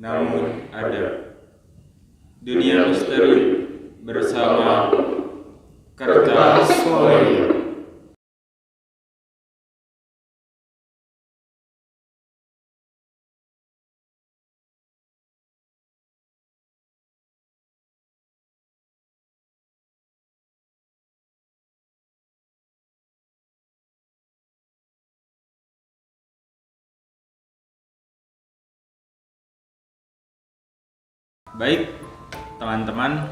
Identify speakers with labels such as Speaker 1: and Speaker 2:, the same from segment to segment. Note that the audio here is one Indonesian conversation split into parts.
Speaker 1: namun ada. Dunia misteri bersama Kertas Folio. Baik, teman-teman,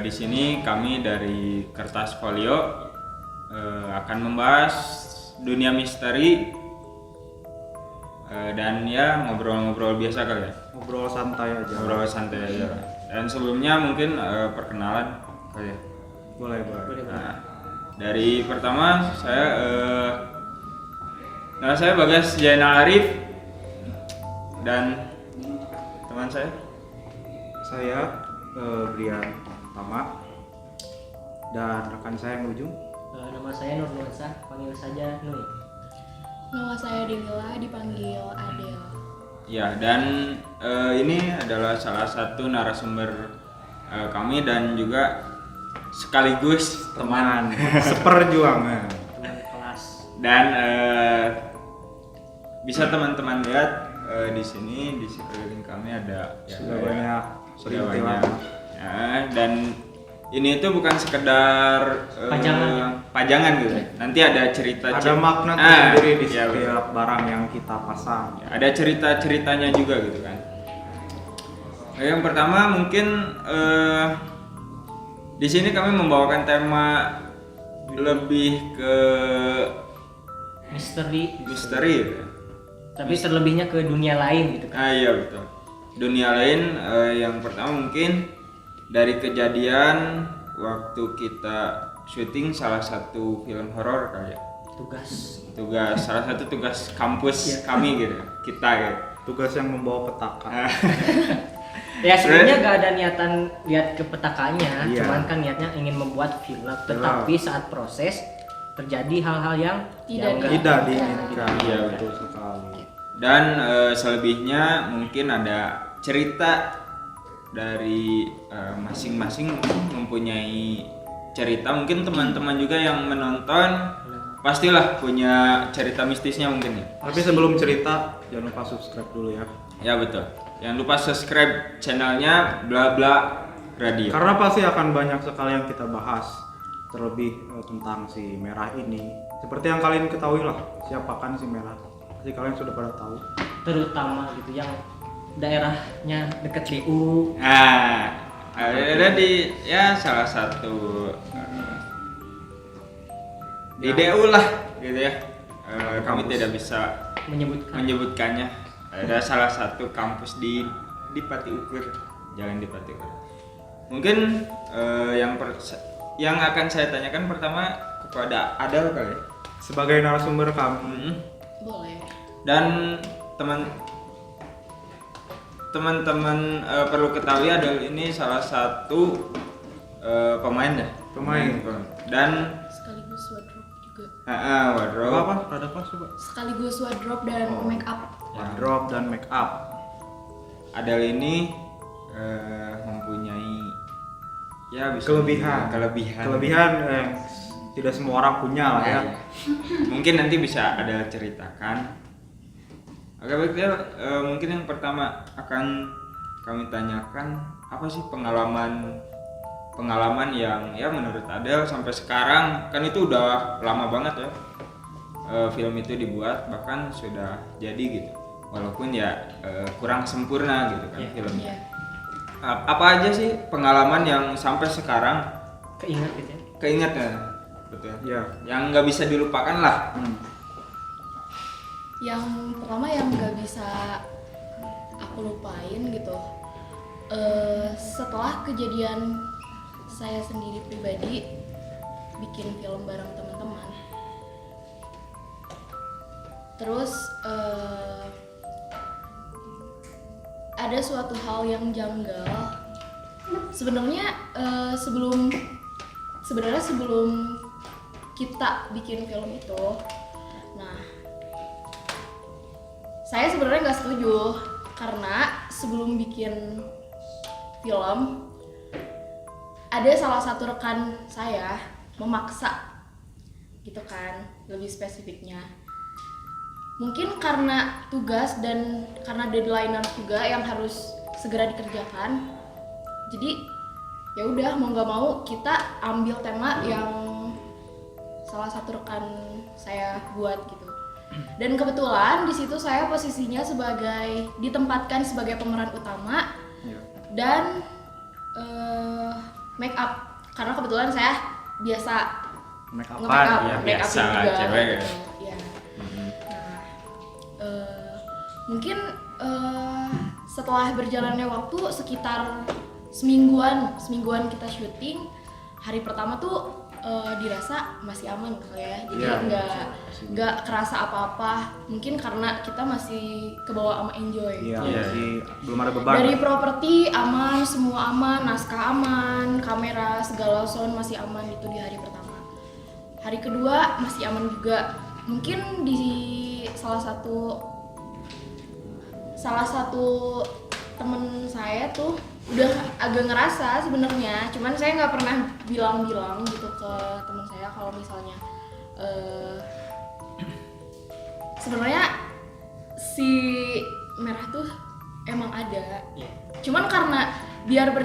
Speaker 1: di sini kami dari Kertas Folio akan membahas dunia misteri dan ya ngobrol-ngobrol biasa kali ya.
Speaker 2: Ngobrol santai aja.
Speaker 1: Ngobrol santai aja. Dan sebelumnya mungkin perkenalan kali ya.
Speaker 2: Boleh.
Speaker 1: Nah, dari pertama nama saya Bagas Jainal Arif dan teman
Speaker 2: Saya Brian Tama dan rekan saya yang ujung.
Speaker 3: Nama saya Nur Nuansah, panggil saja Nui.
Speaker 4: Nama saya Denila, dipanggil Adel.
Speaker 1: Ya, dan ini adalah salah satu narasumber kami dan juga sekaligus teman.
Speaker 2: Seperjuangan.
Speaker 3: Teman kelas.
Speaker 1: Dan bisa teman-teman lihat di sini di sekeliling kami ada
Speaker 2: Sudah banyak
Speaker 1: sudah
Speaker 2: perintilan.
Speaker 1: banyak. Ya, dan ini itu bukan sekedar pajangan gitu. Nanti ada cerita.
Speaker 2: Ada makna tersendiri di
Speaker 1: ya,
Speaker 2: setiap barang yang kita pasang.
Speaker 1: ada cerita-ceritanya juga gitu kan. Yang pertama mungkin di sini kami membawakan tema lebih ke
Speaker 3: Misteri.
Speaker 1: gitu.
Speaker 3: Tapi terlebihnya ke dunia lain gitu kan.
Speaker 1: Iya betul. Dunia lain yang pertama mungkin dari kejadian waktu kita syuting salah satu film horor kali ya. Tugas salah satu tugas kampus kami gitu. Kita gitu.
Speaker 2: Tugas yang membawa petaka.
Speaker 3: Ya sebenarnya gak ada niatan lihat ke petakannya,
Speaker 2: Iya.
Speaker 3: cuman kan niatnya ingin membuat film. Tetapi saat proses terjadi hal-hal yang
Speaker 2: Tidak diinginkan.
Speaker 1: Iya,
Speaker 2: betul sekali.
Speaker 1: Dan selebihnya mungkin ada cerita dari masing-masing mempunyai cerita. Mungkin teman-teman juga yang menonton pastilah punya cerita mistisnya mungkin ya.
Speaker 2: Tapi sebelum cerita jangan lupa subscribe dulu ya.
Speaker 1: Ya betul. Jangan lupa subscribe channelnya Bla Bla Radio.
Speaker 2: Karena pasti akan banyak sekali yang kita bahas. Terlebih tentang si Merah ini. Seperti yang kalian ketahui lah, siapakan si Merah. Pasti kalian sudah pada tahu.
Speaker 3: terutama gitu yang daerahnya deket DU.
Speaker 1: Nah, ada di ya salah satu di DU lah gitu ya. Kami tidak bisa menyebutkannya. Ada salah satu kampus di Pati Ukur, jalan di Pati Ukur. Mungkin yang akan saya tanyakan pertama kepada Adel kali ya.
Speaker 2: Sebagai narasumber kami.
Speaker 4: Boleh.
Speaker 1: Dan teman-teman perlu ketahui Adel ini salah satu pemain ya. Dan
Speaker 4: Sekaligus wardrobe juga.
Speaker 1: wardrobe.
Speaker 2: Apa? Rada pas coba.
Speaker 4: Sekaligus wardrobe dan make up.
Speaker 2: Wardrobe dan make up.
Speaker 1: Adel ini mempunyai ya bisa
Speaker 2: Kelebihan yang tidak semua orang punya lah ya.
Speaker 1: Mungkin nanti bisa ada ceritakan. Oke baik ya, mungkin yang pertama akan kami tanyakan apa sih pengalaman yang ya menurut Adel sampai sekarang kan itu udah lama banget ya film itu dibuat, bahkan sudah jadi gitu walaupun ya kurang sempurna gitu kan filmnya.
Speaker 4: Iya.
Speaker 1: Apa aja sih pengalaman yang sampai sekarang keinget ya betul
Speaker 2: Ya.
Speaker 1: yang nggak bisa dilupakan lah.
Speaker 4: Yang pertama yang nggak bisa aku lupain gitu, setelah kejadian saya sendiri pribadi bikin film bareng teman-teman, terus ada suatu hal yang janggal. Sebenarnya sebelum kita bikin film itu, nah saya sebenarnya nggak setuju karena sebelum bikin film ada salah satu rekan saya memaksa gitu kan, lebih spesifiknya mungkin karena tugas dan karena deadline juga yang harus segera dikerjakan, jadi ya udah mau nggak mau kita ambil tema yang salah satu rekan saya buat gitu. Dan kebetulan di situ saya posisinya ditempatkan sebagai pemeran utama dan make up, karena kebetulan saya biasa
Speaker 2: Make up
Speaker 4: nge-make up,
Speaker 1: ya,
Speaker 4: make up
Speaker 1: biasa
Speaker 4: juga
Speaker 1: cewek
Speaker 4: gitu. Ya. Nah, mungkin setelah berjalannya waktu sekitar semingguan kita syuting, hari pertama tuh dirasa masih aman kali ya, jadi nggak kerasa apa-apa, mungkin karena kita masih kebawa sama enjoy.
Speaker 2: Masih belum ada beban.
Speaker 4: Dari properti aman, semua aman, naskah aman, kamera segala sound masih aman itu di hari pertama. Hari kedua masih aman juga. Mungkin di salah satu temen saya tuh udah agak ngerasa sebenarnya, cuman saya nggak pernah bilang gitu ke teman saya kalau misalnya sebenarnya si merah tuh emang ada. Cuman karena biar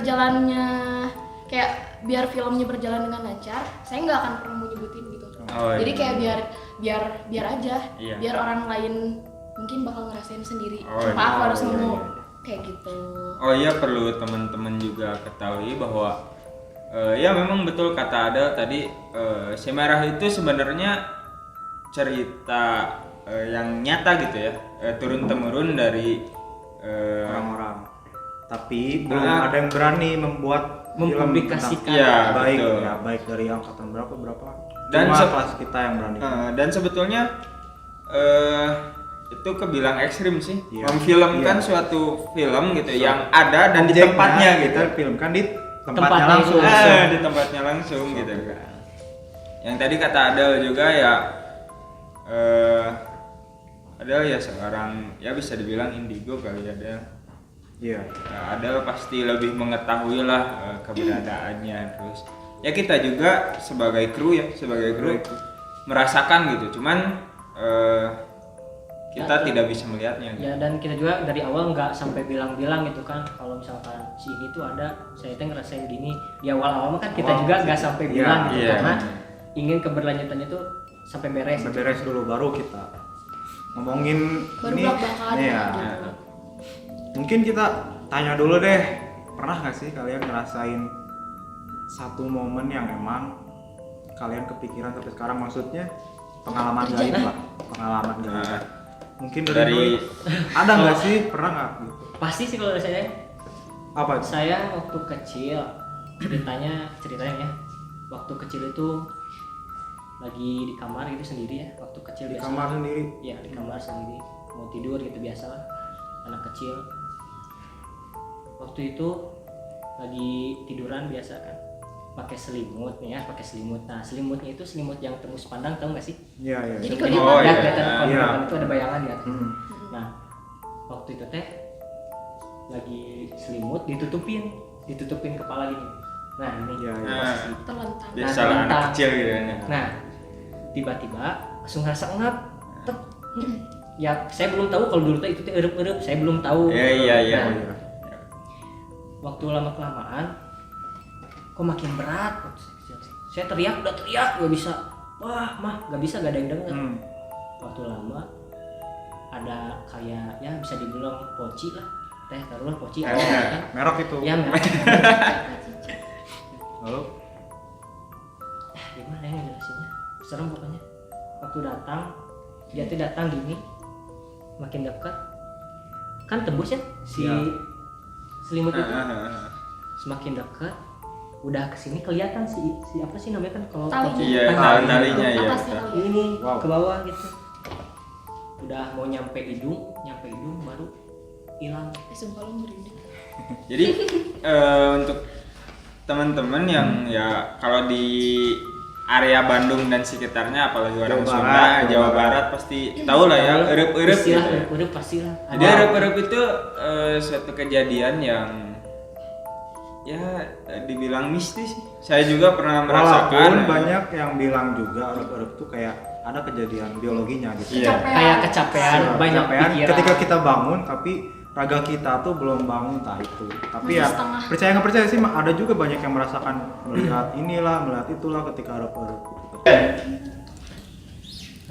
Speaker 4: filmnya berjalan dengan lancar, saya nggak akan pernah mau nyebutin gitu. Jadi kayak biar aja, biar orang lain mungkin bakal ngerasain sendiri. Cuma aku harus ngomong kayak gitu.
Speaker 1: Oh iya, perlu teman-teman juga ketahui bahwa ya memang betul kata Adel tadi, Si Merah itu sebenarnya cerita yang nyata gitu ya, turun temurun dari
Speaker 2: orang-orang. Tapi belum ada yang berani
Speaker 3: mempublikasikan.
Speaker 1: Ya,
Speaker 2: baik
Speaker 1: betul.
Speaker 2: ya, baik dari angkatan berapa
Speaker 1: Dan
Speaker 2: cuma kelas kita yang berani.
Speaker 1: Dan sebetulnya itu kebilang ekstrim sih,
Speaker 2: Iya.
Speaker 1: memfilmkan
Speaker 2: Iya.
Speaker 1: suatu film gitu yang ada dan di tempatnya gitu.
Speaker 2: Kita filmkan di tempatnya
Speaker 3: Tempatnya
Speaker 2: langsung.
Speaker 1: Di tempatnya langsung gitu kan. Yang tadi kata Adel juga ya, Adel ya seorang ya bisa dibilang indigo kali ya Adel.
Speaker 2: Iya.
Speaker 1: Adel pasti lebih mengetahui lah keberadaannya, terus ya kita juga sebagai kru merasakan gitu, cuman kita tidak bisa melihatnya gitu.
Speaker 3: Ya, dan kita juga dari awal nggak sampai bilang-bilang gitu kan, kalau misalkan si ini tuh ada, saya tuh ngerasain gini. Di awal-awal mah kan kita juga nggak sampai bilang gitu,
Speaker 1: iya.
Speaker 3: karena ingin keberlanjutannya tuh sampai beres.
Speaker 2: Sampai beres dulu baru kita ngomongin
Speaker 4: Baru
Speaker 2: ini.
Speaker 4: belak-belakan
Speaker 2: Iya.
Speaker 4: gitu.
Speaker 2: Mungkin kita tanya dulu deh, pernah nggak sih kalian ngerasain satu momen yang emang kalian kepikiran sampai sekarang, maksudnya pengalaman gaib lah, pengalaman gaib. Mungkin dari dulu, ada nggak sih, pernah nggak gitu?
Speaker 3: Pasti sih kalau saya.
Speaker 2: Apa?
Speaker 3: Saya waktu kecil ceritanya ya, waktu kecil itu lagi di kamar gitu sendiri ya, waktu kecil
Speaker 2: Di
Speaker 3: biasa.
Speaker 2: kamar sendiri?
Speaker 3: Iya, di kamar sendiri, mau tidur gitu biasa lah, anak kecil. Waktu itu lagi tiduran biasa kan, pakai selimut nih ya, pakai selimut. Nah, selimutnya itu selimut yang tembus pandang, tahu nggak sih?
Speaker 2: Iya, iya.
Speaker 4: Jadi
Speaker 2: Selimut.
Speaker 4: kalau
Speaker 3: Ya,
Speaker 1: iya.
Speaker 3: kelihatan kalau
Speaker 2: Iya.
Speaker 3: kelihatan itu ada bayangan ya.
Speaker 2: Hmm.
Speaker 3: Nah, waktu itu teh lagi selimut ditutupin kepala gini. Nah, ini
Speaker 2: Iya, iya.
Speaker 3: posisi.
Speaker 4: Terlentang.
Speaker 1: Biasa lah anak kecil gitu ya.
Speaker 3: Nah, tiba-tiba langsung ngerasa ngap. Tek. Ya, saya belum tahu kalau dulu teh itu teh erup-erup, saya belum tahu.
Speaker 1: Iya.
Speaker 3: Nah,
Speaker 2: Oh, iya.
Speaker 3: waktu lama kelamaan kok makin berat. Saya teriak, udah teriak, gak bisa. Wah, mah gak bisa, gak ada yang denger. Waktu lama ada kayak ya bisa dibilang poci lah, teh taruhlah poci ada kan.
Speaker 2: Merok itu.
Speaker 3: Ya merah.
Speaker 2: Lalu?
Speaker 3: Gimana ya jelasinnya? Serem pokoknya. Waktu datang, dia tuh datang gini, makin dekat, kan tembus ya si
Speaker 2: Iya.
Speaker 3: selimut itu. Semakin dekat, udah kesini kelihatan si apa sih namanya kan kalau
Speaker 4: Tali.
Speaker 3: poci,
Speaker 1: Iya, talinya ya.
Speaker 4: Atasnya kali ya.
Speaker 3: ini
Speaker 2: Wow.
Speaker 3: ke bawah gitu. Udah mau nyampe hidung baru hilang.
Speaker 4: Sumpah lu merinding.
Speaker 1: Jadi untuk teman-teman yang ya kalau di area Bandung dan sekitarnya, apalagi orang
Speaker 2: Jawa
Speaker 1: Sunda,
Speaker 2: Barat,
Speaker 1: Jawa Barat pasti tahu lah ya eueup-eueup gitu.
Speaker 3: Istilah eueup pastilah.
Speaker 1: Jadi eueup-eueup itu suatu kejadian yang ya dibilang mistis. Saya juga pernah merasakan.
Speaker 2: Walaupun banyak yang bilang juga eueup-eueup tuh kayak ada kejadian biologinya gitu.
Speaker 1: Iya.
Speaker 3: Kayak kecapean, banyak
Speaker 2: Kecapean
Speaker 3: pikiran.
Speaker 2: ketika kita bangun tapi raga kita tuh belum bangun entah itu. Tapi
Speaker 4: Masih
Speaker 2: ya
Speaker 4: setengah.
Speaker 2: percaya nggak percaya sih ada juga banyak yang merasakan melihat inilah, melihat itulah ketika eueup-eueup gitu.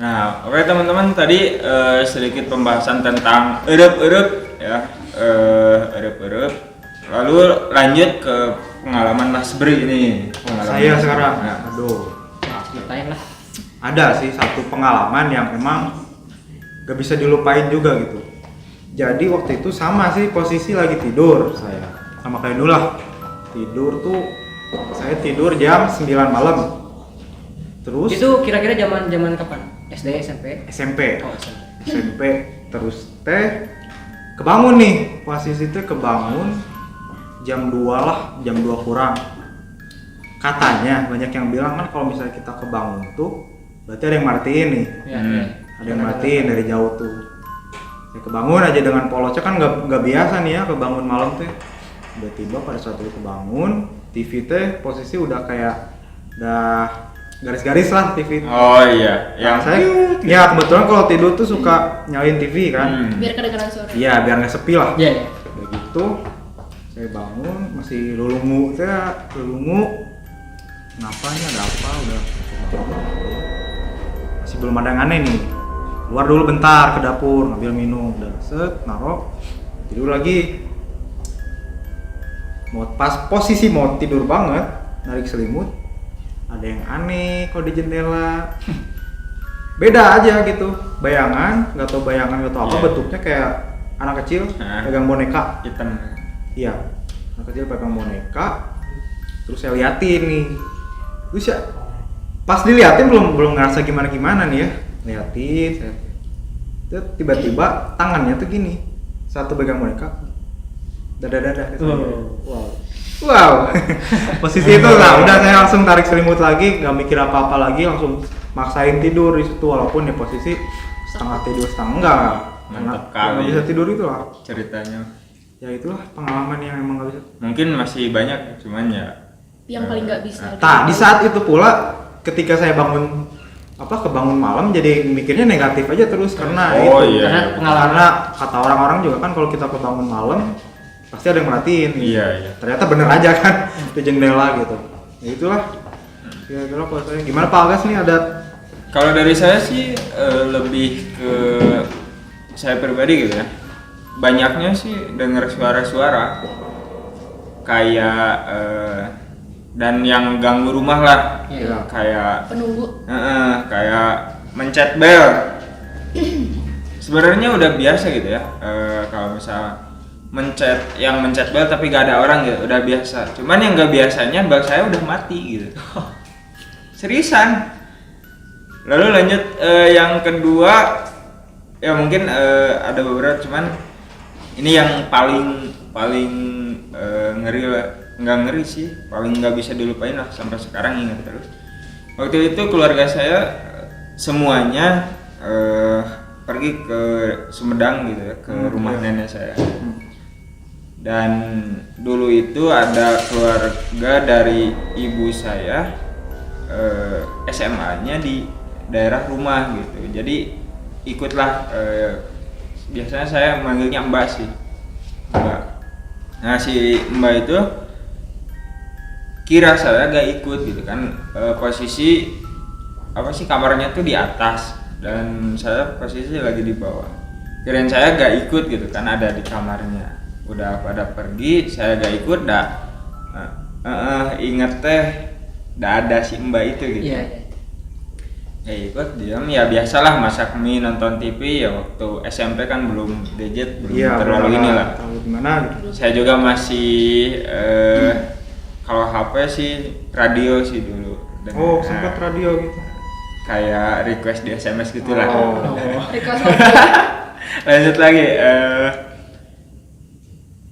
Speaker 1: Nah, oke teman-teman, tadi sedikit pembahasan tentang eueup-eueup ya, eueup-eueup. Lalu lanjut ke pengalaman Mas Bri ini.
Speaker 2: Saya sekarang,
Speaker 1: Nah,
Speaker 2: aduh,
Speaker 3: Ceritain lah.
Speaker 2: ada sih satu pengalaman yang emang gak bisa dilupain juga gitu. Jadi waktu itu sama sih posisi lagi tidur saya sama kayak dulu lah. Tidur tuh saya tidur jam 9 malam. Terus
Speaker 3: Itu kira-kira zaman kapan? SD, SMP?
Speaker 2: SMP.
Speaker 3: Oh, SMP.
Speaker 2: SMP terus teh kebangun nih, posisi teh kebangun jam 2 lah, jam 2 kurang. Katanya banyak yang bilang kan kalau misalnya kita kebangun tuh berarti ada yang martiin nih.
Speaker 3: Ya,
Speaker 1: Hmm.
Speaker 3: ya.
Speaker 2: Ada yang martiin dari jauh tuh. Saya kebangun aja dengan polosnya kan nggak biasa nih ya kebangun malam teh. Tiba-tiba pada saat itu kebangun, TV teh posisi udah kayak udah garis-garis lah TV.
Speaker 1: Oh iya, yang
Speaker 2: Yang saya ya kebetulan kalau tidur tuh suka nyalain TV kan.
Speaker 4: Biar kedengeran suara.
Speaker 2: Iya biar nggak sepi lah.
Speaker 3: Iya, iya.
Speaker 2: Udah gitu saya bangun masih lulungu, ngapanya ada apa udah bangun, masih belum ada yang aneh nih. Keluar dulu bentar ke dapur ngambil minum, udah set naruh tidur lagi. Pas posisi mau tidur banget narik selimut ada yang aneh kalau di jendela. Beda aja gitu bayangan, nggak tahu bayangan nggak tahu apa
Speaker 1: Iya.
Speaker 2: bentuknya kayak anak kecil pegang boneka.
Speaker 1: hitam.
Speaker 2: Iya, anak kecil pegang boneka. Terus saya liatin nih. Terus ya pas diliatin belum ngerasa gimana nih ya. Liatin, saya terus tiba-tiba tangannya tuh gini. Satu pegang boneka. Dada-dada gitu. Wow. Posisi itu lah, udah saya langsung tarik selimut lagi, nggak mikir apa-apa lagi, langsung maksain tidur di situ walaupun ya posisi setengah tidur setengah enggak.
Speaker 1: Mantap
Speaker 2: Karena
Speaker 1: kali.
Speaker 2: nggak bisa tidur itu lah.
Speaker 1: Ceritanya
Speaker 2: Ya itulah pengalaman yang emang nggak bisa.
Speaker 1: mungkin masih banyak, cuman ya
Speaker 4: Yang paling nggak bisa.
Speaker 2: Nah, di saat itu pula ketika saya kebangun malam jadi mikirnya negatif aja terus karena
Speaker 1: Oh,
Speaker 2: itu.
Speaker 1: iya.
Speaker 3: Karena pengalaman.
Speaker 2: Karena kata orang-orang juga kan kalau kita kebangun malam pasti ada yang merhatiin.
Speaker 1: Iya, iya.
Speaker 2: Ternyata bener aja kan di jendela gitu. Ya itulah. Kira-kira kalau saya gimana Pak Agas nih ada
Speaker 1: kalau dari saya sih lebih ke saya pribadi gitu ya. Banyaknya sih dengar suara-suara kayak dan yang ganggu rumah lah.
Speaker 3: Iya.
Speaker 1: Kayak
Speaker 4: Penunggu.
Speaker 1: kayak mencet bel. Sebenarnya udah biasa gitu ya. Kalau misal mencet bel tapi gak ada orang gitu, udah biasa. Cuman yang gak biasanya bel saya udah mati gitu. Seriusan. Lalu lanjut yang kedua ya mungkin ada beberapa, cuman ini yang paling ngeri lah. Nggak ngeri sih, paling nggak bisa dilupain lah sampai sekarang ingat terus. Waktu itu keluarga saya semuanya pergi ke Sumedang gitu ya, ke rumah nenek saya. Dan dulu itu ada keluarga dari ibu saya SMA-nya di daerah rumah gitu. Jadi ikutlah biasanya saya manggilnya Mbak sih. Mbak. Nah, si Mbak itu kira saya gak ikut gitu kan. Posisi apa sih kamarnya tuh di atas dan saya posisi lagi di bawah. Kirain saya gak ikut gitu kan, ada di kamarnya. Udah pada pergi, saya gak ikut dah. Inget teh dah ada si Mbak itu gitu.
Speaker 3: Iya.
Speaker 1: Ya ikut diam ya biasalah masak mie nonton TV ya, waktu SMP kan belum gadget, belum terlalu inilah.
Speaker 2: Terlalu gimana gitu.
Speaker 1: Saya juga masih kalau HP sih radio sih dulu.
Speaker 2: Oh, sempat radio gitu.
Speaker 1: Kayak request di SMS gitulah.
Speaker 2: Oh.
Speaker 4: Request
Speaker 1: Lanjut lagi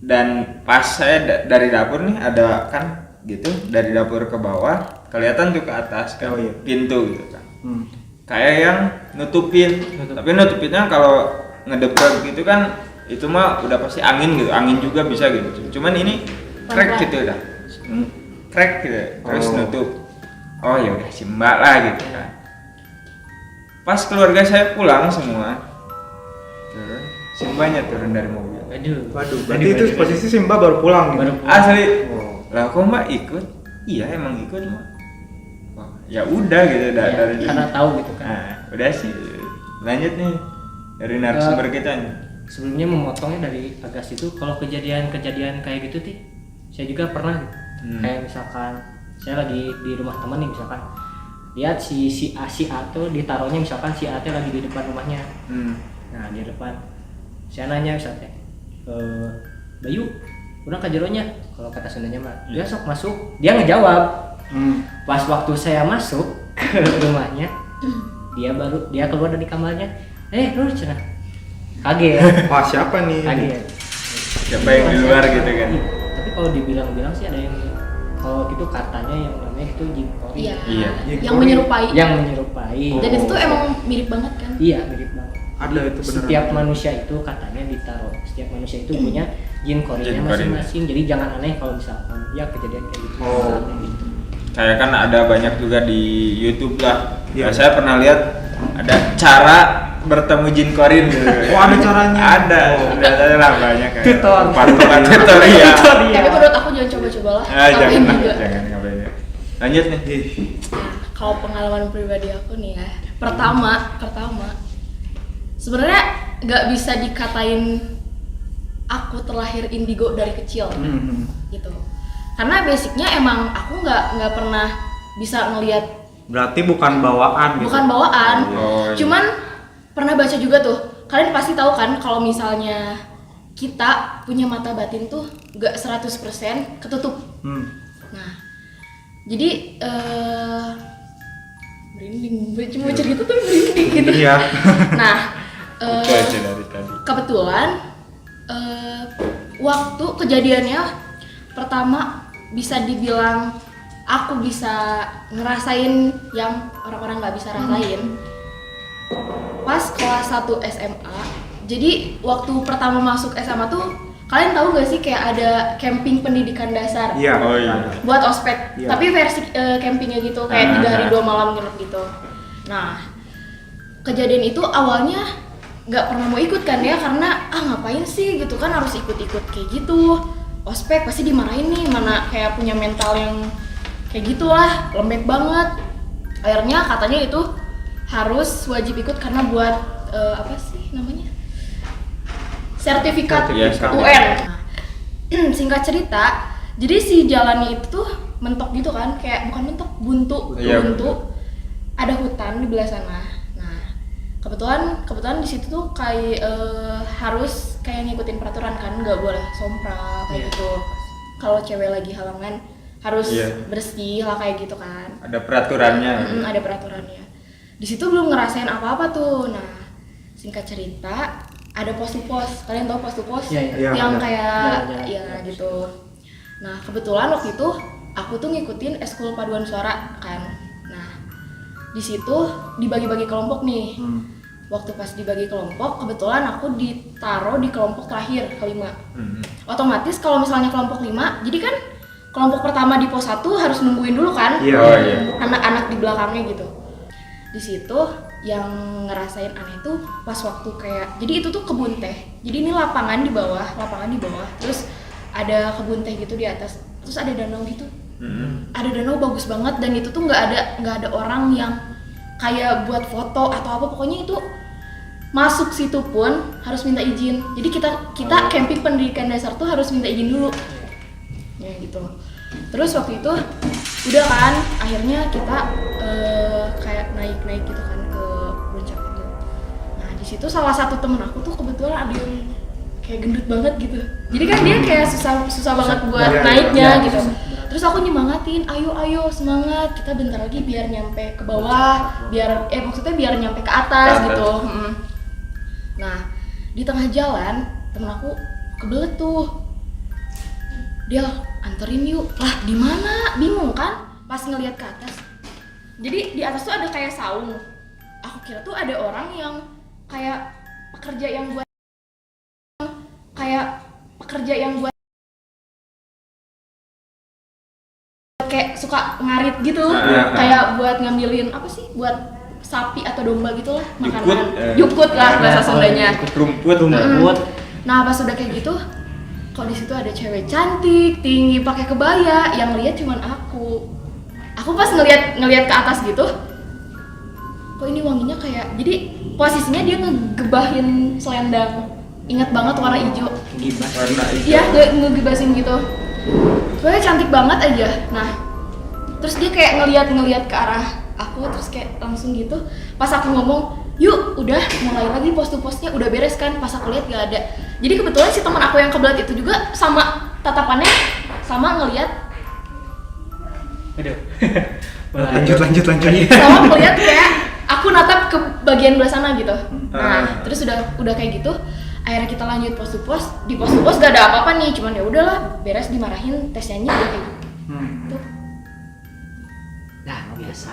Speaker 1: dan pas saya dari dapur nih ada kan gitu dari dapur ke bawah kelihatan tuh ke atas kan
Speaker 2: Oh, iya.
Speaker 1: pintu gitu kan. Kayak yang nutupin. Tapi nutupinnya kalau ngedebrak gitu kan itu mah udah pasti angin gitu, angin juga bisa gitu. Cuman ini crack
Speaker 4: Pelan-pelan.
Speaker 1: gitu udah, crack gitu, terus
Speaker 2: Oh.
Speaker 1: nutup. Oh ya udah si mbak lah gitu kan. Pas keluarga saya pulang semua, turun, si mbaknya turun dari mobil.
Speaker 2: Waduh, berarti itu posisi si Mbak baru pulang nih.
Speaker 3: Baru
Speaker 1: Asli,
Speaker 2: Oh.
Speaker 1: lah kok mbak ikut? Iya emang ikut mbak. Wah, ya udah gitu
Speaker 3: Ya,
Speaker 1: dari.
Speaker 3: karena tahu gitu kan.
Speaker 1: Nah, udah sih. Lanjut nih dari narasumber kita nih.
Speaker 3: Sebelumnya memotongnya dari Agas itu, kalau kejadian kayak gitu Ti, saya juga pernah gitu. Kayak misalkan saya lagi di rumah teman nih, misalkan lihat si A tuh ditaruhnya, misalkan si A tuh lagi di depan rumahnya. Nah di depan saya nanya misalnya, Bayu udah ke jeronya, kalau kata Sundanya mah dia sok masuk, dia ngejawab. Pas waktu saya masuk ke rumahnya, dia keluar dari kamarnya, lu cenah kaget.
Speaker 2: Wah, siapa nih?
Speaker 3: Kaget.
Speaker 1: Siapa yang di luar gitu kan?
Speaker 3: Tapi kalau dibilang-bilang sih ada yang, kalau gitu katanya yang namanya itu jin kori.
Speaker 4: Iya.
Speaker 1: Iya.
Speaker 4: Yang menyerupai.
Speaker 3: Yang menyerupai.
Speaker 4: Dan itu tuh emang mirip banget kan?
Speaker 3: Iya, mirip banget.
Speaker 2: Ada itu beneran.
Speaker 3: Setiap manusia itu katanya ditaruh. Setiap manusia itu punya jin korinya
Speaker 1: Jin kori.
Speaker 3: masing-masing. Jadi jangan aneh kalau misalkan ya kejadian kayak gitu.
Speaker 2: Oh.
Speaker 3: Kayak gitu.
Speaker 1: Kayak kan ada banyak juga di YouTube lah.
Speaker 2: Iya.
Speaker 1: Nah, saya pernah lihat ada cara bertemu jin korin gitu.
Speaker 2: Oh, ada caranya?
Speaker 1: Ada.
Speaker 2: Oh.
Speaker 1: Ada lah banyak kayak.
Speaker 3: Tutor.
Speaker 1: Tutorial. Tutorial.
Speaker 4: Tapi menurut aku jangan coba-coba lah.
Speaker 1: Ah,
Speaker 4: Ngapain
Speaker 1: jangan
Speaker 4: juga.
Speaker 1: jangan ngapain ya. Lanjut nih.
Speaker 4: Nah, kalau pengalaman pribadi aku nih ya, pertama sebenarnya nggak bisa dikatain aku terlahir indigo dari kecil gitu, karena basicnya emang aku nggak pernah bisa ngelihat,
Speaker 2: Berarti bukan bawaan gitu.
Speaker 4: bukan bawaan.
Speaker 1: Oh, iya.
Speaker 4: Cuman pernah baca juga tuh, kalian pasti tahu kan kalau misalnya kita punya mata batin tuh nggak 100% ketutup. Nah, jadi merinding, cuma cerita tuh merinding gitu.
Speaker 2: Iya.
Speaker 4: Nah,
Speaker 1: Itu aja dari tadi.
Speaker 4: kebetulan waktu kejadiannya pertama bisa dibilang aku bisa ngerasain yang orang-orang nggak bisa rasain pas kelas 1 SMA. Jadi waktu pertama masuk SMA tuh kalian tahu gak sih kayak ada camping pendidikan dasar
Speaker 2: Iya.
Speaker 1: Oh, iya.
Speaker 4: buat ospek,
Speaker 2: Iya.
Speaker 4: tapi versi campingnya gitu kayak 3 hari 2 malam nginep gitu. Nah, kejadian itu awalnya nggak pernah mau ikut kan ya, karena ngapain sih gitu kan harus ikut-ikut kayak gitu, ospek pasti dimarahin nih, mana kayak punya mental yang kayak gitulah, lembek banget. Akhirnya katanya itu harus wajib ikut karena buat apa sih namanya, sertifikat
Speaker 1: Sertifikat.
Speaker 4: UN. Nah, singkat cerita, jadi si jalannya itu tuh mentok gitu kan, kayak bukan mentok, buntu,
Speaker 1: Iya,
Speaker 4: buntu. Ada hutan di belah sana. Nah, kebetulan di situ tuh kayak harus kayak ngikutin peraturan kan, nggak boleh sompral kayak gitu. Kalau cewek lagi halangan harus bersih lah kayak gitu kan.
Speaker 1: Ada peraturannya.
Speaker 4: Ada peraturannya. Di situ belum ngerasain apa-apa tuh. Nah, singkat cerita, ada pos-pos. Kalian tahu pos-pos?
Speaker 3: Iya,
Speaker 4: Yang
Speaker 2: ada.
Speaker 4: kayak
Speaker 3: Jalan-jalan.
Speaker 4: ya gitu. Nah, kebetulan waktu itu aku tuh ngikutin eskul paduan suara kan. Nah, di situ dibagi-bagi kelompok nih. Waktu pas dibagi kelompok, kebetulan aku ditaruh di kelompok terakhir, kelima. Otomatis kalau misalnya kelompok 5, jadi kan kelompok pertama di pos 1 harus nungguin dulu kan?
Speaker 2: Iya.
Speaker 1: Oh, iya.
Speaker 4: Anak-anak di belakangnya gitu. Di situ yang ngerasain aneh tuh pas waktu kayak, jadi itu tuh kebun teh. Jadi ini lapangan di bawah, terus ada kebun teh gitu di atas, terus ada danau gitu. Ada danau bagus banget, dan itu tuh nggak ada orang yang kayak buat foto atau apa, pokoknya itu masuk situ pun harus minta izin. Jadi kita camping pendidikan dasar tuh harus minta izin dulu. Ya gitu. Terus waktu itu udah kan, akhirnya kita kayak naik gitu kan ke puncak itu. Nah, di situ salah satu temen aku tuh kebetulan ada yang kayak gendut banget gitu. Jadi kan dia kayak susah banget buat
Speaker 2: Iya,
Speaker 4: naiknya
Speaker 3: iya.
Speaker 4: gitu. Terus aku nyemangatin, ayo semangat, kita bentar lagi biar nyampe ke bawah, biar nyampe ke atas gitu. Nah, di tengah jalan temen aku kebelet tuh. dia anterin yuk lah, di mana, bingung kan pas ngelihat ke atas. Jadi di atas tuh ada kayak saung, aku kira tuh ada orang yang kayak pekerja yang buat kayak suka ngarit gitu, kayak buat ngambilin apa sih, buat sapi atau domba gitulah makanan. Yukut lah bahasa Sundanya.
Speaker 1: Rumput.
Speaker 4: Nah pas udah kayak gitu, kok di situ ada cewek cantik, tinggi, pakai kebaya, yang lihat cuman aku. Aku pas ngelihat ke atas gitu, kok ini wanginya kayak, jadi posisinya dia ngegebahin selendang, ingat banget warna hijau.
Speaker 3: Gibas.
Speaker 1: Warna hijau.
Speaker 4: Iya, ngegibasin gitu. Pokoknya cantik banget aja. Nah, terus dia kayak ngeliat ke arah aku, terus kayak langsung gitu. Pas aku ngomong, yuk udah mulai lagi pos-posnya, udah beres kan? Pas aku lihat gak ada. Jadi kebetulan si teman aku yang kebelat itu juga sama tatapannya, sama ngeliat.
Speaker 3: Aduh.
Speaker 2: Lanjut.
Speaker 4: Sama ngeliat kayak aku natap ke bagian belah sana gitu. Nah, terus udah kayak gitu. Akhirnya kita lanjut pos to pos. Di pos to pos gak ada apa-apa nih, cuman ya udahlah, beres dimarahin, tes nyanyi udah kayak gitu. Tuh.
Speaker 3: Nah, biasa.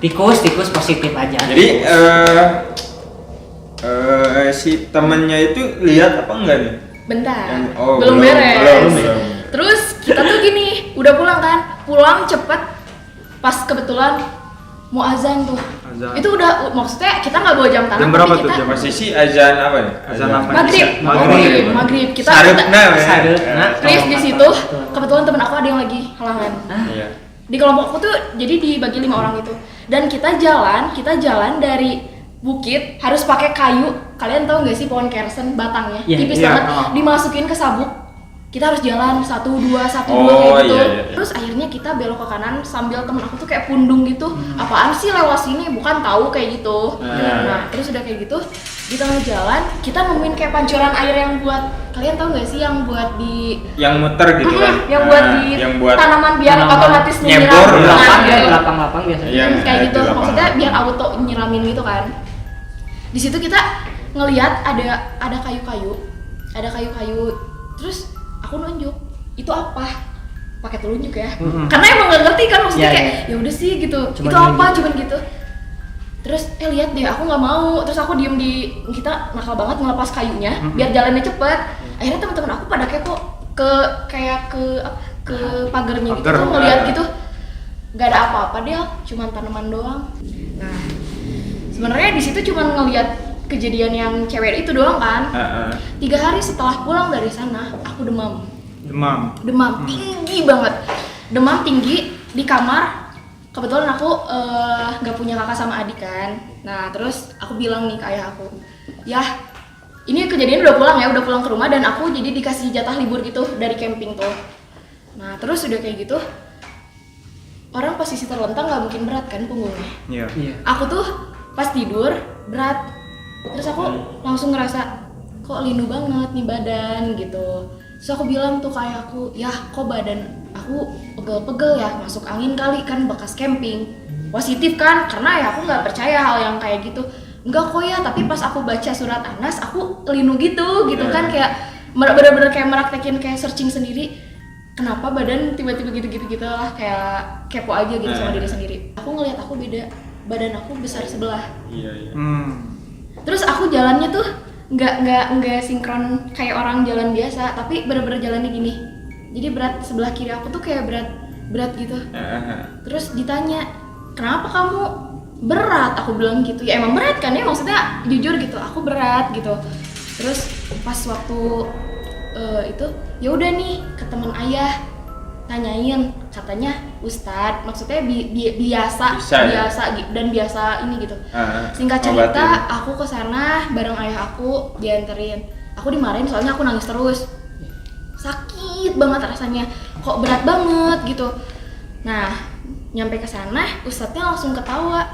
Speaker 3: Tikus positif aja.
Speaker 1: Jadi si temennya itu lihat apa enggak nih?
Speaker 4: Bentar,
Speaker 1: Oh,
Speaker 4: belum beres.
Speaker 1: belum.
Speaker 4: Terus kita tuh gini, udah pulang kan? Pulang cepet, pas kebetulan mau azan tuh.
Speaker 2: Azan.
Speaker 4: Itu udah, maksudnya kita nggak bawa jam tangan,
Speaker 2: Jam berapa
Speaker 4: tapi
Speaker 2: tuh,
Speaker 4: kita
Speaker 2: jam?
Speaker 1: Posisi azan apa nih?
Speaker 2: Azan apa?
Speaker 4: maghrib. Kita
Speaker 1: Sarupna,
Speaker 4: lift di situ. Kebetulan temen aku ada yang lagi halangan.
Speaker 1: Iya.
Speaker 4: Di kelompokku tuh jadi dibagi 5 orang itu. Dan kita jalan dari bukit harus pakai kayu. Kalian tahu nggak sih pohon kersen batangnya?
Speaker 3: Iya,
Speaker 4: Tipis
Speaker 2: iya,
Speaker 4: banget.
Speaker 2: oh.
Speaker 4: Dimasukin ke sabuk. Kita harus jalan 1, 2
Speaker 1: Oh,
Speaker 4: kayak gitu.
Speaker 1: iya.
Speaker 4: Terus akhirnya kita belok ke kanan sambil temen aku tuh kayak pundung gitu. Apaan sih lewat sini? Bukan tahu kayak gitu. Nah, terus udah kayak gitu di tengah jalan kita nemuin kayak pancuran air yang buat, kalian tahu nggak sih yang buat di
Speaker 1: Yang muter gitu kan?
Speaker 4: yang buat di
Speaker 1: yang buat
Speaker 4: tanaman biar
Speaker 3: tanaman
Speaker 4: otomatis
Speaker 1: nyebor,
Speaker 4: menyiram.
Speaker 3: Lapang ya,
Speaker 4: gitu.
Speaker 3: lapang biasanya.
Speaker 1: Iya.
Speaker 4: Kayak gitu,
Speaker 1: di lapangan.
Speaker 4: maksudnya biar auto nyiramin gitu kan. Di situ kita ngelihat ada kayu-kayu, terus aku nunjuk, itu apa? Pakai telunjuk ya, karena emang nggak ngerti kan, maksudnya
Speaker 3: Iya,
Speaker 4: kayak
Speaker 3: iya.
Speaker 4: ya udah sih gitu,
Speaker 3: Cuman
Speaker 4: itu apa?
Speaker 3: nunjuk.
Speaker 4: Cuman gitu. Terus lihat deh, aku nggak mau, terus aku diem kita nakal banget ngelepas kayunya biar jalannya cepet. Akhirnya teman-teman aku pada kepo ke pagarnya gitu,
Speaker 2: Pagar.
Speaker 4: ngeliat gitu, nggak ada apa-apa deh, cuman tanaman doang. Nah, sebenarnya di situ cuman ngeliat kejadian yang cewek itu doang kan. 3 hari setelah pulang dari sana, aku demam tinggi banget, demam tinggi di kamar. Kebetulan aku nggak punya kakak sama adik kan. Nah terus aku bilang nih ke ayah aku, ya ini kejadian udah pulang ke rumah, dan aku jadi dikasih jatah libur gitu dari camping tuh. Nah terus udah kayak gitu, orang posisi terlentang nggak mungkin berat kan punggungnya.
Speaker 3: Iya.
Speaker 4: Aku tuh pas tidur berat, terus aku langsung ngerasa kok linu banget nih badan gitu. Terus aku bilang tuh kayak aku, ya kok badan aku pegel-pegel ya, masuk angin kali kan, bekas camping. Positif kan, karena ya aku nggak percaya hal yang kayak gitu. Enggak kok ya, tapi pas aku baca surat Anas, aku linu gitu kan, kayak bener-bener kayak meraktekin, kayak searching sendiri. Kenapa badan tiba-tiba gitu lah, kayak kepo aja gitu sama diri sendiri. Aku ngelihat aku beda, badan aku besar sebelah.
Speaker 1: Iya.
Speaker 4: Terus aku jalannya tuh nggak sinkron kayak orang jalan biasa, tapi bener-bener jalannya gini. Jadi berat sebelah kiri aku tuh kayak berat gitu. Terus ditanya, kenapa kamu berat? Aku bilang gitu, ya emang berat kan ya, maksudnya jujur gitu, aku berat gitu. Terus pas waktu itu, ya udah nih ke teman ayah, tanyain, katanya Ustadz, maksudnya biasa dan biasa ini gitu. Singkat cerita, aku kesana bareng ayah aku, dianterin. Aku dimarahin soalnya aku nangis terus, sakit banget rasanya, kok berat banget gitu. Nah nyampe kesana, Ustadznya langsung ketawa,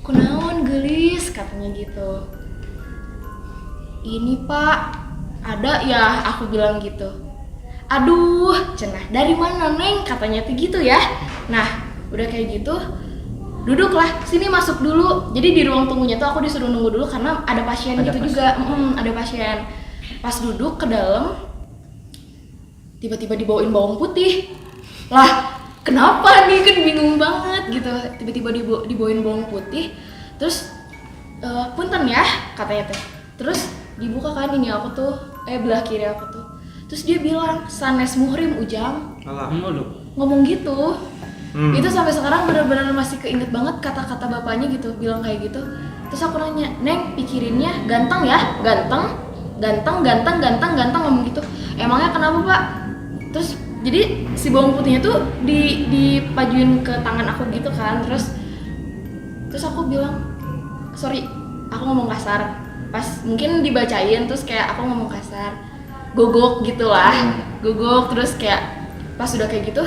Speaker 4: kunaon gelis katanya gitu. Ini Pak, ada ya, aku bilang gitu. Aduh, cenah dari mana Neng? Katanya tuh gitu ya. Nah, udah kayak gitu, duduklah, sini masuk dulu. Jadi di ruang tunggunya tuh aku disuruh nunggu dulu karena ada pasien juga. Ada pasien. Pas duduk ke dalam, tiba-tiba dibawain bawang putih. Lah, kenapa nih, kan bingung banget gitu. Tiba-tiba dibawain bawang putih, terus punten ya katanya teh. Terus dibuka kan ini aku tuh, belah kiri aku tuh. Terus dia bilang, sanes muhrim Ujang.
Speaker 2: Alah.
Speaker 4: Ngomong gitu. Itu sampai sekarang benar-benar masih keinget banget kata-kata bapaknya gitu, bilang kayak gitu. Terus aku nanya, "Neng, pikirinnya ganteng ya? Ganteng ngomong gitu. Emangnya kenapa, Pak?" Terus jadi si bawang putihnya tuh dipajuin ke tangan aku gitu kan. Terus aku bilang, "Sorry, aku ngomong kasar." Pas mungkin dibacain terus kayak aku ngomong kasar. Gogok gitulah. Gogok terus kayak pas udah kayak gitu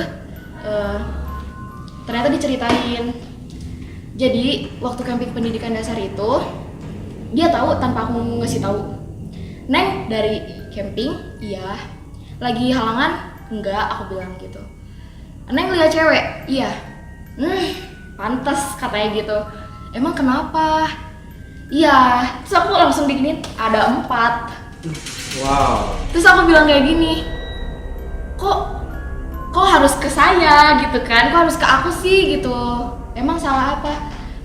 Speaker 4: ternyata diceritain. Jadi waktu camping pendidikan dasar itu dia tahu tanpa aku ngasih tahu. "Neng, dari camping?" "Iya." "Lagi halangan?" "Enggak," aku bilang gitu. "Neng lihat cewek?" "Iya." Pantes katanya gitu. "Emang kenapa?" "Iya." Terus aku langsung diginin, "Ada 4."
Speaker 2: Wow.
Speaker 4: Terus aku bilang kayak gini, kok harus ke saya gitu kan, kok harus ke aku sih gitu, emang salah apa?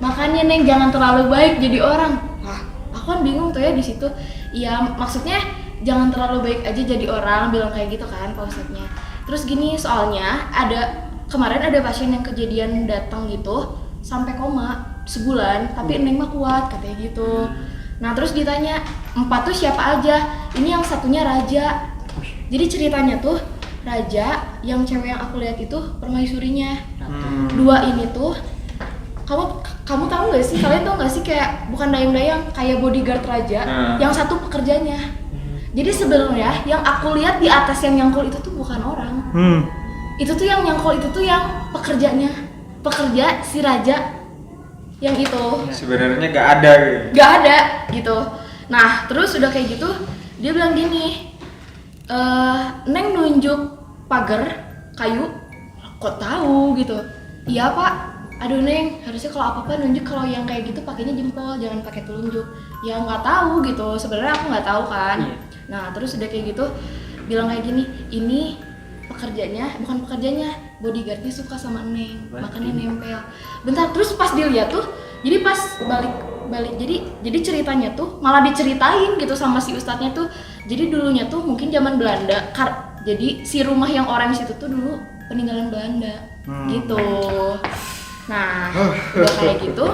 Speaker 4: Makanya Neng jangan terlalu baik jadi orang. Wah, aku kan bingung tuh ya di situ. Iya, maksudnya jangan terlalu baik aja jadi orang, bilang kayak gitu kan Pak Ustadznya. Terus gini, soalnya kemarin ada pasien yang kejadian datang gitu sampai koma sebulan, tapi Neng mah kuat katanya gitu. Nah terus ditanya, 4 tuh siapa aja? Ini yang satunya Raja. Jadi ceritanya tuh Raja, yang cewek yang aku lihat itu permaisurinya. 2 ini tuh, kamu tahu nggak sih? Kalian tahu nggak sih kayak bukan dayang-dayang, kayak bodyguard Raja. Yang satu pekerjanya. Jadi sebenarnya yang aku lihat di atas yang nyangkul itu tuh bukan orang. Itu tuh yang nyangkul itu tuh yang pekerjanya, pekerja si Raja yang itu.
Speaker 1: Sebenarnya gak ada gitu.
Speaker 4: Gak ada gitu. Nah terus udah kayak gitu dia bilang gini, "Neng nunjuk pagar kayu." "Kok tahu?" gitu. "Iya Pak." "Aduh Neng, harusnya kalau apa-apa nunjuk, kalau yang kayak gitu pakainya jempol, jangan pakai telunjuk." "Ya nggak tahu gitu, sebenarnya aku nggak tahu kan." Nah terus udah kayak gitu bilang kayak gini, "Ini bukan pekerjanya, bodyguardnya suka sama Neng, makanya nempel." Bentar, terus pas dilihat tuh, jadi pas balik jadi ceritanya tuh malah diceritain gitu sama si ustadznya tuh. Jadi dulunya tuh mungkin zaman Belanda, jadi si rumah yang orange itu tuh dulu peninggalan Belanda gitu. Nah udah kayak gitu,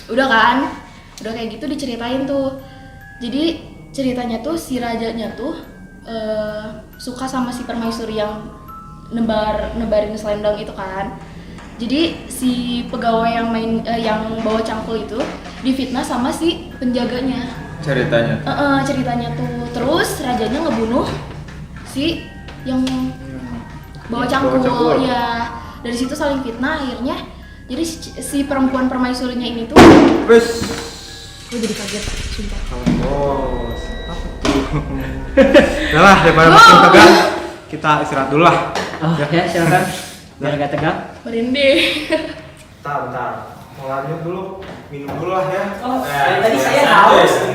Speaker 4: udah kayak gitu diceritain tuh. Jadi ceritanya tuh si rajanya tuh suka sama si permaisuri yang nebarin selendang itu kan. Jadi si pegawai yang bawa cangkul itu difitnah sama si penjaganya. Ceritanya tuh. Terus rajanya ngebunuh si yang bawa cangkul. Ya, dari situ saling fitnah akhirnya. Jadi si perempuan permaisurinya ini tuh gue jadi kaget, sumpah.
Speaker 2: Bos, apa tuh? Udah lah, daripada makin tegang, kita istirahat dulu lah.
Speaker 3: Ya silakan. Biar gak tegang.
Speaker 4: Merinding.
Speaker 2: Bentar. Mau lanjut dulu, minum dulu lah ya.
Speaker 3: Tadi saya haus.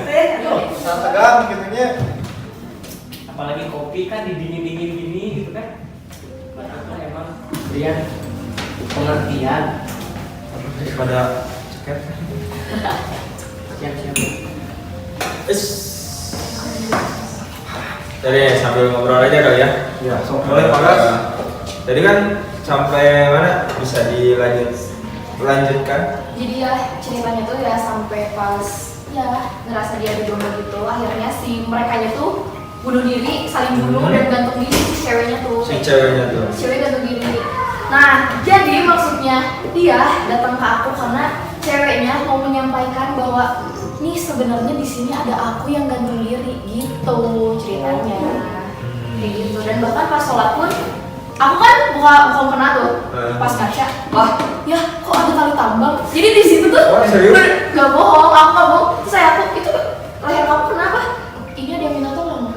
Speaker 2: Bisa tegang gitunya.
Speaker 3: Apalagi kopi kan didingin-dingin gini gitu kan. Karena emang Brian pengertian
Speaker 2: Daripada ceket.
Speaker 3: siap-siap.
Speaker 1: Jadi sambil ngobrol aja kali ya.
Speaker 2: Ya, boleh Pak Gas.
Speaker 1: Tadi kan sampai mana, bisa dilanjutkan?
Speaker 4: Jadi ya ceritanya tuh ya sampai pas ya ngerasa dia dibunuh gitu, akhirnya si merekanya tuh bunuh diri, saling bunuh dan gantung diri si ceweknya tuh.
Speaker 1: Si ceweknya tuh.
Speaker 4: Cewek gantung diri. Nah, jadi maksudnya dia datang ke aku karena ceweknya mau menyampaikan bahwa nih sebenarnya di sini ada aku yang gantung diri gitu ceritanya. Kayak gitu. Dan bahkan pas sholat pun aku kan buka mukena tuh. Pas ngaca, wah, ya kok ada tali tambang. Jadi di situ tuh gak bohong, aku gak bohong. Terus aku itu leher kamu kenapa? Ini ada yang minta tolong.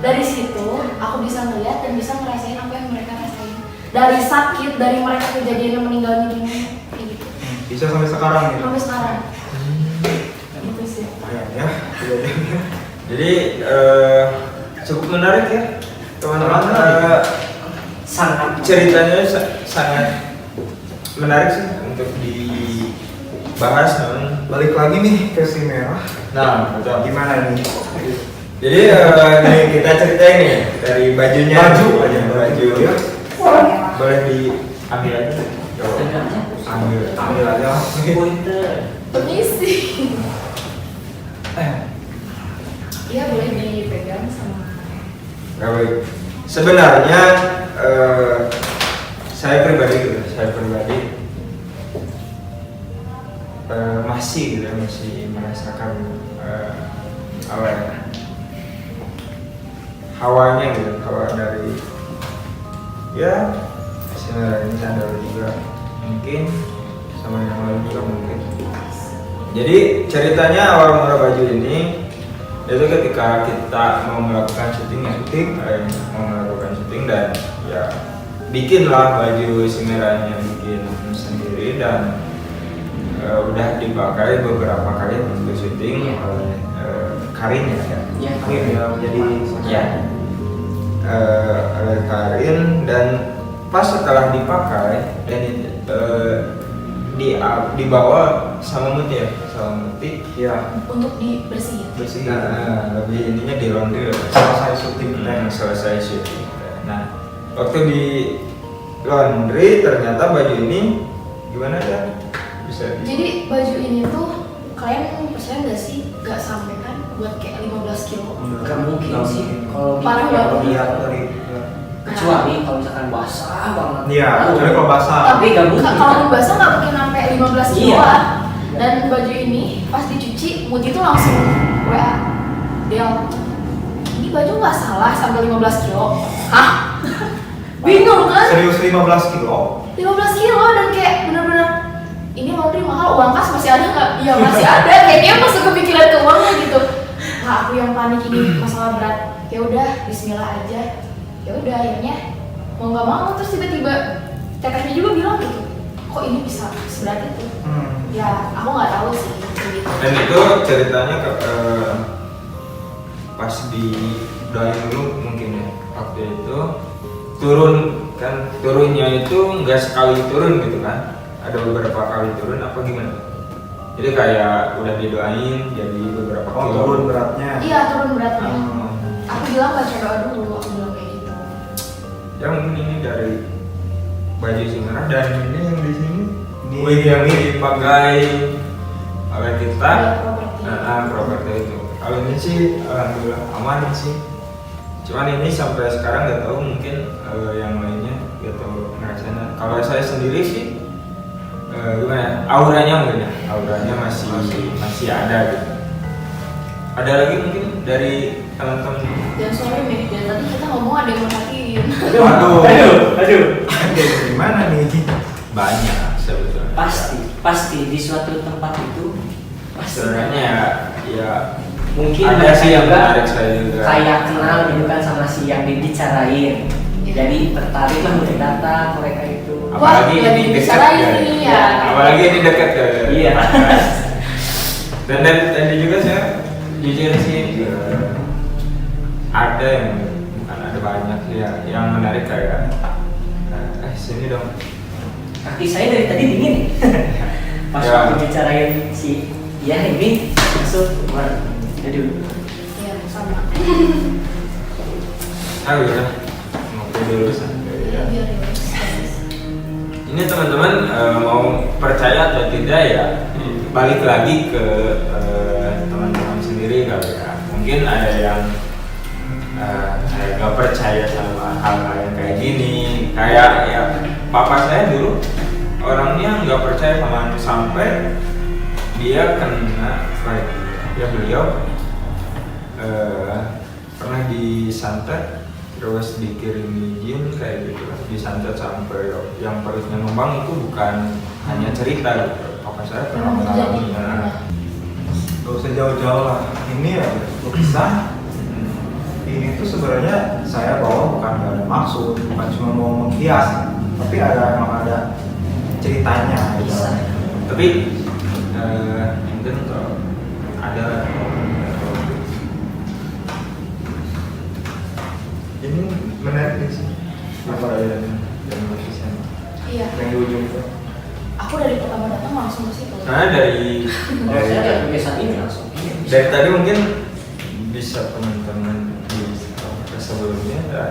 Speaker 4: Dari situ aku bisa ngeliat dan bisa ngerasain apa yang mereka rasain. Dari sakit, dari mereka kejadian yang meninggal dunia kayak gitu.
Speaker 2: Bisa sampai sekarang gitu.
Speaker 4: Sampai sekarang. Gitu sih.
Speaker 2: Ya, kejadiannya.
Speaker 1: Jadi cukup menarik ya teman-teman
Speaker 3: sangat
Speaker 1: ceritanya sangat menarik sih untuk dibahas namun
Speaker 2: Balik lagi nih ke si merah.
Speaker 1: nah betul.
Speaker 2: Gimana nih?
Speaker 1: Jadi nih kita ceritain nih dari bajunya.
Speaker 2: Baju aja,
Speaker 1: baju.
Speaker 2: ya.
Speaker 1: Boleh diambil aja. Ambil aja.
Speaker 3: pointer.
Speaker 4: Permisi. Iya boleh dipegang sama.
Speaker 1: Gak baik. Sebenarnya saya pribadi masih gitu ya, masih merasakan apa ya, hawanya gitu, hawa dari ya sebenarnya ini sandal juga mungkin sama yang lain juga mungkin. Jadi ceritanya awal mula baju ini itu ketika kita mau melakukan syuting dan ya bikinlah baju si merahnya, bikin sendiri dan udah dipakai beberapa kali untuk syuting oleh Karin ya.
Speaker 3: Ya,
Speaker 2: Karin ya jadi
Speaker 1: Ya. Oleh Karin dan pas setelah dipakai dan dibawa sama Muti
Speaker 2: ya
Speaker 4: Untuk dibersihin.
Speaker 2: bersih.
Speaker 1: lebih ininya di laundry
Speaker 2: Selesai syuting
Speaker 1: selesai syuting. Nah waktu di laundry ternyata baju ini gimana ya bisa
Speaker 4: Jadi baju ini tuh kalian percaya nggak sih nggak sampai kan buat kayak 15 kilo.
Speaker 3: Gak mungkin sih kalau
Speaker 4: Parah
Speaker 3: gitu.
Speaker 4: banget.
Speaker 2: Lihat dari
Speaker 3: Kecuali kalau misalkan basah banget.
Speaker 2: Iya, kecuali kalau basah.
Speaker 3: Tapi nggak mungkin.
Speaker 4: Kalau basah nggak mungkin sampai 15 kilo
Speaker 3: Iya.
Speaker 4: lah. Dan baju ini pas dicuci Muti tuh langsung WA Del, ini baju nggak salah sampai 15 kilo. Hah? Bingung kan?
Speaker 2: Serius 15 kilo?
Speaker 4: 15 kilo dan kayak bener-bener ini laundry mahal, uang kas masih ada nggak? Iya masih ada. Kayaknya masuk kepikiran ke uangnya gitu. Nah aku yang panik ini masalah berat. Ya udah Bismillah aja. Ya udah akhirnya mau nggak mau terus tiba-tiba tetehnya juga bilang gitu. Kok ini bisa seberat itu? Ya aku nggak tahu sih. Gitu.
Speaker 1: dan itu ceritanya pas di doain dulu mungkin ya waktu itu turunnya itu nggak sekali turun gitu kan, ada beberapa kali turun apa gimana, jadi kayak udah didoain jadi beberapa
Speaker 2: Oh,
Speaker 1: kilo.
Speaker 2: turun beratnya.
Speaker 4: Iya turun beratnya.
Speaker 1: Hmm.
Speaker 4: Aku bilang baca doa dulu, aku bilang kayak gitu.
Speaker 1: Ya mungkin ini dari baju si merah dan ini yang di sini
Speaker 2: Ini
Speaker 1: wig yang dipakai oleh kita.
Speaker 4: Ada properti.
Speaker 1: Properti itu. Kalau ini sih alhamdulillah aman sih. Cuman ini sampai sekarang nggak tahu mungkin yang lainnya nggak tahu ngerasain. Kalau saya sendiri sih gimana? Auranya mungkin ya. Auranya masih ada gitu. Ada lagi mungkin dari teman-teman.
Speaker 4: Dan sorry nih, dari tadi kita ngomong ada yang merhatiin.
Speaker 3: Aduh.
Speaker 2: Gimana nih?
Speaker 1: Banyak sebetulnya.
Speaker 3: Pasti di suatu tempat itu pasti
Speaker 1: Sebenarnya ya
Speaker 3: mungkin
Speaker 1: ada
Speaker 3: mereka
Speaker 1: sih yang
Speaker 3: juga
Speaker 1: menarik saya juga.
Speaker 3: kayak kenal gitu kan sama si yang dibicarain.
Speaker 4: Iya.
Speaker 3: Jadi tertarik lah untuk datang mereka itu.
Speaker 1: Apalagi
Speaker 4: Wah,
Speaker 1: ini
Speaker 4: lagi
Speaker 1: dekat
Speaker 4: bicarain
Speaker 1: ya.
Speaker 4: nih, ya.
Speaker 1: Apalagi ini dekat ke
Speaker 3: Iya.
Speaker 1: dan tadi juga saya jujur sih ada yang bukan ada banyak sih ya yang menarik kayak sini dong.
Speaker 3: Kaki saya dari tadi dingin. Pas
Speaker 1: Ya.
Speaker 3: waktu bicarain si ya ini masuk. Aduh.
Speaker 4: Iya sama.
Speaker 1: Udah ngopi dulu santai ya.
Speaker 4: Biar relax.
Speaker 1: Ini teman-teman mau percaya atau tidak ya balik lagi ke teman-teman sendiri kali ya. Mungkin ada yang nggak percaya sama hal-hal yang kayak gini. Kayak ya papa saya dulu orangnya nggak percaya sama hantu sampai dia kena fight. Ya beliau pernah disantet terus dikirimi jin kayak gitu lah, disantet sampai yang perutnya numbang itu bukan hanya cerita gitu. Papa saya pernah
Speaker 4: Memang terjadi.
Speaker 1: mengalaminya.
Speaker 2: Gak usah jauh-jauh lah. Ini ya lukisan. Ini tuh sebenarnya saya bawa bukan ada maksud, bukan cuma mau menghias, tapi emang ada ceritanya. Gitu.
Speaker 3: Bisa.
Speaker 1: Tapi mungkin kalau ada Ini menarik nih sih. Apa ada yang lukisan?
Speaker 4: Iya.
Speaker 1: Yang di ujung itu.
Speaker 4: Aku dari pertama datang langsung ke situ.
Speaker 1: Nah dari
Speaker 3: Saya lihat lukisan ini langsung.
Speaker 1: dari tadi mungkin bisa teman-teman di sebelumnya ada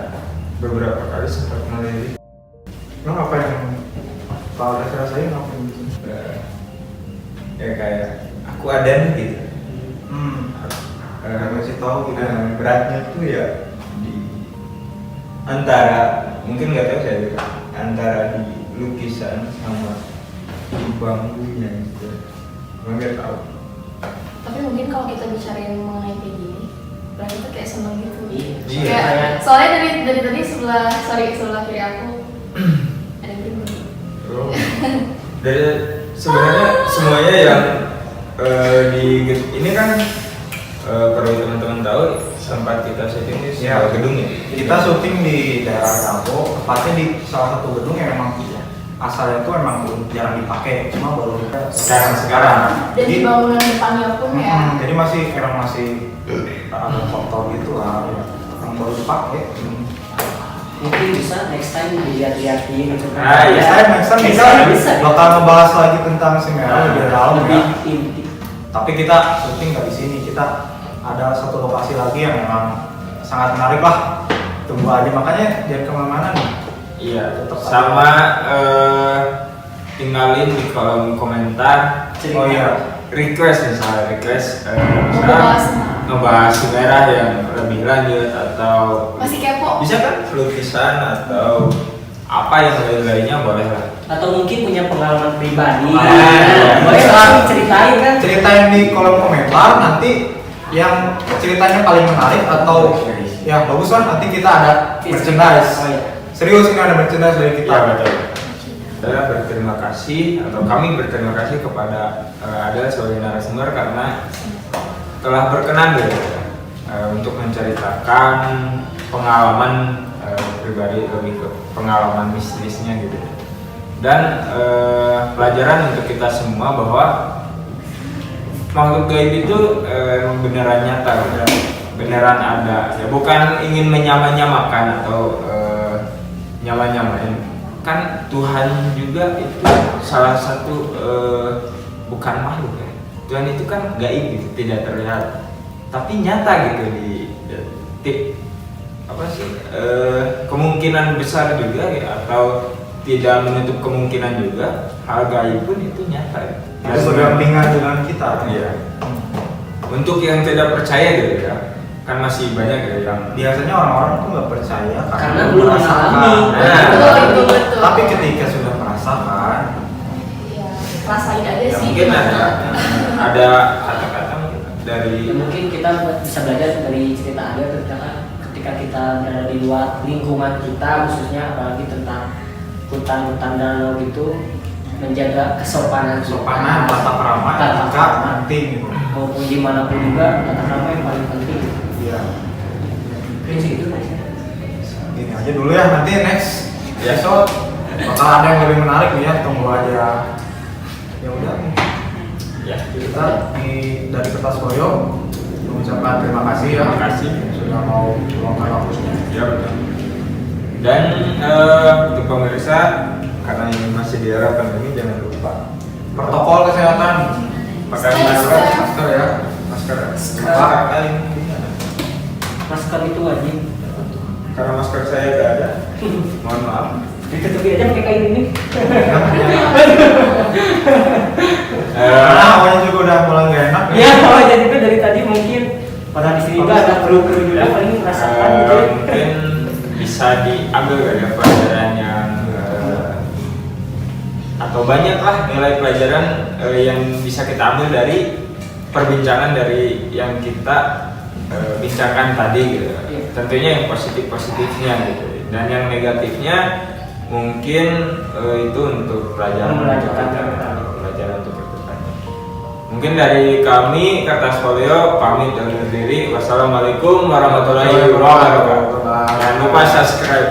Speaker 1: beberapa kali sempat melirik.
Speaker 2: Emang apa yang Pak udah rasain apa yang bikin?
Speaker 1: Ya kayak aku ada nih gitu.
Speaker 2: Kasih tahu gitu.
Speaker 1: Beratnya tuh ya di antara mungkin nggak tahu saya juga antara di lukisan sama di bambunya gitu. Nggak tahu.
Speaker 4: Tapi mungkin kalau kita bicarain mengenai kayak gini, berarti tuh kayak seneng gitu.
Speaker 3: Iya.
Speaker 4: Kayak, soalnya dari tadi sebelah kiri aku ada yang timbul.
Speaker 1: Oh. Dari sebenarnya semuanya yang di ini kan perlu teman-teman tahu tempat kita syuting di sebuah gedung ya.
Speaker 2: Kita syuting di daerah Dago, tepatnya di salah satu gedung yang memang asalnya itu memang belum jarang dipakai, cuma baru sekarang.
Speaker 4: Dan di bangunan depannya pun ya.
Speaker 2: Jadi masih ada kotor gitu lah, yang baru dipakai.
Speaker 3: Mungkin bisa next time dilihat-lihatin gitu.
Speaker 2: Next time
Speaker 3: bisa.
Speaker 2: bakal ngebahas lagi tentang si merah lebih dalam ya.
Speaker 3: Lebih inti.
Speaker 2: Tapi kita syuting nggak di sini, kita ada satu lokasi lagi yang memang sangat menarik lah. Tunggu aja, makanya jangan kemana-mana nih.
Speaker 1: Iya, sama tinggalin di kolom komentar.
Speaker 3: Cerita.
Speaker 1: Oh iya, request misalnya
Speaker 4: Ngebahas.
Speaker 1: ngebahas si merah yang lebih lanjut atau
Speaker 4: Masih kepo.
Speaker 1: bisa kan lukisan atau apa yang lainnya boleh lah.
Speaker 3: Atau mungkin punya pengalaman pribadi.
Speaker 2: Boleh
Speaker 3: lah ceritain kan.
Speaker 2: Ceritain di kolom komentar, nanti yang ceritanya paling menarik atau yang bagus lah, nanti kita ada merchandise.
Speaker 3: Oh, iya.
Speaker 2: Serius, ini ada merchandise dari kita.
Speaker 1: Ya betul. Saya berterima kasih atau kami berterima kasih kepada Adel sebagai narasumber karena telah berkenan gitu untuk menceritakan pengalaman pribadi, lebih ke pengalaman mistisnya gitu. Dan pelajaran untuk kita semua bahwa makhluk gaib itu beneran nyata, beneran ada. Ya bukan ingin menyamakan atau nyamain. Kan Tuhan juga itu salah satu bukan makhluk ya. Tuhan itu kan gaib gitu, tidak terlihat, tapi nyata gitu di apa sih kemungkinan besar juga ya, atau tidak menutup kemungkinan juga hal gaib pun itu nyata ya.
Speaker 2: Itu berdampingan dengan kita.
Speaker 1: Iya. Untuk yang tidak percaya gitu ya, kan masih banyak ya yang
Speaker 2: Biasanya orang-orang tuh nggak percaya
Speaker 3: Karena belum mengalami.
Speaker 4: Betul.
Speaker 2: Tapi ketika sudah merasakan,
Speaker 4: Iya, rasain aja
Speaker 1: ya
Speaker 4: sih.
Speaker 1: mungkin
Speaker 4: gimana.
Speaker 1: ada kata-kata dari
Speaker 3: Ya, mungkin kita bisa belajar dari cerita Adel ketika kita berada di luar lingkungan kita, khususnya apalagi tentang hutan-hutan danau gitu, menjaga kesopanan
Speaker 2: tata krama etika penting gitu.
Speaker 3: maupun dimanapun juga tata krama yang paling penting.
Speaker 2: Iya.
Speaker 3: Mungkin sih itu.
Speaker 2: Gini aja dulu ya, nanti next
Speaker 1: Ya.
Speaker 2: episode bakal ada yang lebih menarik nih ya, tunggu aja. Ya udah,
Speaker 1: ya
Speaker 2: kita dari Kertas Koyo mengucapkan terima kasih ya.
Speaker 1: Terima kasih.
Speaker 2: Sudah mau meluangkan waktunya.
Speaker 1: ya betul. Dan untuk pemirsa, karena ini masih di era pandemi, jangan lupa
Speaker 2: Protokol kesehatan,
Speaker 1: pakai masker ya, masker. Kali ini ada.
Speaker 3: Masker itu wajib.
Speaker 1: Karena masker saya tidak ada, mohon maaf.
Speaker 3: Ditutupi aja pakai kain ini.
Speaker 2: Karena awalnya juga udah mulai gak enak.
Speaker 3: Ya, kalau jadi itu dari tadi mungkin pada di sini juga ada kru-kru juga paling merasakan gitu.
Speaker 1: Mungkin bisa diambil dari pelajaran yang atau banyaklah nilai pelajaran yang bisa kita ambil dari perbincangan dari yang kita bincangkan tadi gitu.
Speaker 3: Iya.
Speaker 1: Tentunya yang positifnya gitu. Dan yang negatifnya mungkin itu untuk pelajaran untuk berdepannya. Mungkin dari kami Kertas Folio pamit undur diri. Wassalamualaikum warahmatullahi wabarakatuh. Jangan lupa subscribe.